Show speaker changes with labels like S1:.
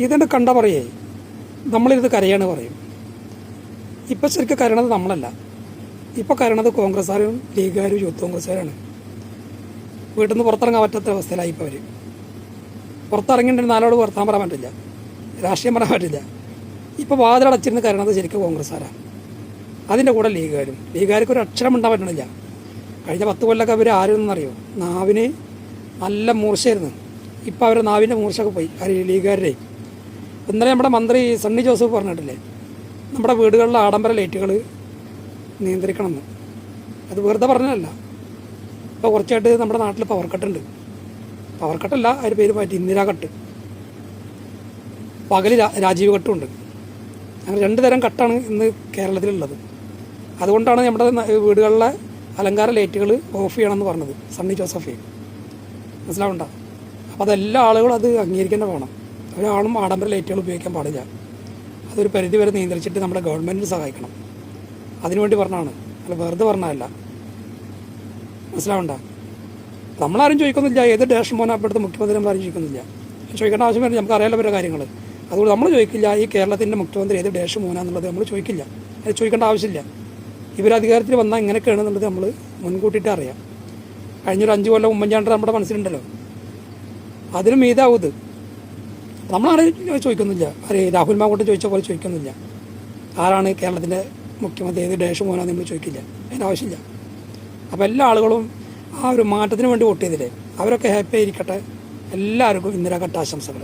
S1: ഇതുകൊണ്ട് കണ്ട പറയേ നമ്മളിത് കരയാണ് പറയും. ഇപ്പം ശരിക്കും കരയണത് നമ്മളല്ല, ഇപ്പോൾ കരയണത് കോൺഗ്രസ്സുകാരും ലീഗുകാരും യൂത്ത് കോൺഗ്രസ്സുകാരാണ്. വീട്ടിൽ നിന്ന് പുറത്തിറങ്ങാൻ പറ്റാത്ത അവസ്ഥയിലായി. ഇപ്പോൾ അവർ പുറത്തിറങ്ങിയിട്ടുണ്ടെങ്കിൽ നാലോട് വർത്താൻ പറയാൻ പറ്റില്ല, രാഷ്ട്രീയം പറയാൻ പറ്റില്ല. ഇപ്പോൾ വാതിലടച്ചിരുന്ന് കരയണത് ശരിക്കും കോൺഗ്രസ്സുകാരാണ്. അതിൻ്റെ കൂടെ ലീഗുകാർക്ക് ഒരു അക്ഷരം ഉണ്ടാൻ പറ്റണില്ല. കഴിഞ്ഞ 10 കൊല്ലമൊക്കെ അവർ ആരെന്നറിയോ, നാവിന് നല്ല മൂർച്ചയായിരുന്നു. ഇപ്പോൾ അവർ നാവിൻ്റെ മൂർച്ചയൊക്കെ പോയി ലീഗുകാരുടെ. ഇന്നലെ നമ്മുടെ മന്ത്രി സണ്ണി ജോസഫ് പറഞ്ഞിട്ടില്ലേ, നമ്മുടെ വീടുകളിലെ ആഡംബര ലൈറ്റുകൾ നിയന്ത്രിക്കണമെന്ന്. അത് വെറുതെ പറഞ്ഞതല്ല. ഇപ്പോൾ കുറച്ചായിട്ട് നമ്മുടെ നാട്ടിൽ പവർ കട്ടുണ്ട്. പവർ കട്ടല്ല, അതിൻ്റെ പേര് മാറ്റി ഇന്ദിരാ കട്ട്. പകൽ രാജീവ് കട്ടുമുണ്ട്. അങ്ങനെ 2 തരം കട്ടാണ് ഇന്ന് കേരളത്തിലുള്ളത്. അതുകൊണ്ടാണ് നമ്മുടെ വീടുകളിലെ അലങ്കാര ലൈറ്റുകൾ ഓഫ് ചെയ്യണമെന്ന് പറഞ്ഞത് സണ്ണി ജോസഫ്. മനസ്സിലാവണ്ട? അപ്പോൾ അതെല്ലാ ആളുകളും അത് അംഗീകരിക്കേണ്ട വേണം. ഒരാളും ആഡംബര ലൈറ്റുകൾ ഉപയോഗിക്കാൻ പാടില്ല. അതൊരു പരിധി വരെ നിയന്ത്രിച്ചിട്ട് നമ്മുടെ ഗവൺമെൻറ്റിന് സഹായിക്കണം. അതിനുവേണ്ടി പറഞ്ഞതാണ്, അല്ല വെറുതെ പറഞ്ഞതല്ല. മനസ്സിലാവണ്ട? നമ്മളാരും ചോദിക്കുന്നില്ല ഏത് ഡാഷ് മോനെ അപ്പോഴത്തെ മുഖ്യമന്ത്രി നമ്മളാരും ചോദിക്കുന്നില്ല. ചോദിക്കേണ്ട ആവശ്യം വരില്ല, നമുക്ക് അറിയാലോ അവരുടെ കാര്യങ്ങൾ. അതുകൊണ്ട് നമ്മൾ ചോദിക്കില്ല ഈ കേരളത്തിൻ്റെ മുഖ്യമന്ത്രി ഏത് ഡാഷ് മോനാന്നുള്ളത് നമ്മൾ ചോദിക്കില്ല. അത് ചോദിക്കേണ്ട ആവശ്യമില്ല. ഇവരധികാരത്തിൽ വന്നാൽ ഇങ്ങനെയൊക്കെയാണെന്നുള്ളത് നമ്മൾ മുൻകൂട്ടിയിട്ട് അറിയാം. കഴിഞ്ഞൊരു 5 കൊല്ലം ഉമ്മൻചാണ്ടി നമ്മുടെ മനസ്സിലുണ്ടല്ലോ, അതിനും മീതാവും ഇത്. നമ്മളാരും ചോദിക്കുന്നില്ല, രാഹുൽ മാങ്കൂട്ടം ചോദിച്ച പോലെ ചോദിക്കുന്നില്ല ആരാണ് കേരളത്തിൻ്റെ മുഖ്യമന്ത്രി ഏത് ഡാഷ് മോനാന്ന് നമ്മൾ ചോദിക്കില്ല. അതിൻ്റെ ആവശ്യമില്ല. അപ്പോൾ എല്ലാ ആളുകളും ആ ഒരു മാറ്റത്തിന് വേണ്ടി വോട്ട് ചെയ്തില്ലേ, അവരൊക്കെ ഹാപ്പി ആയിരിക്കട്ടെ. എല്ലാവർക്കും ഇന്ദിരാ കട്ട് ആശംസകൾ.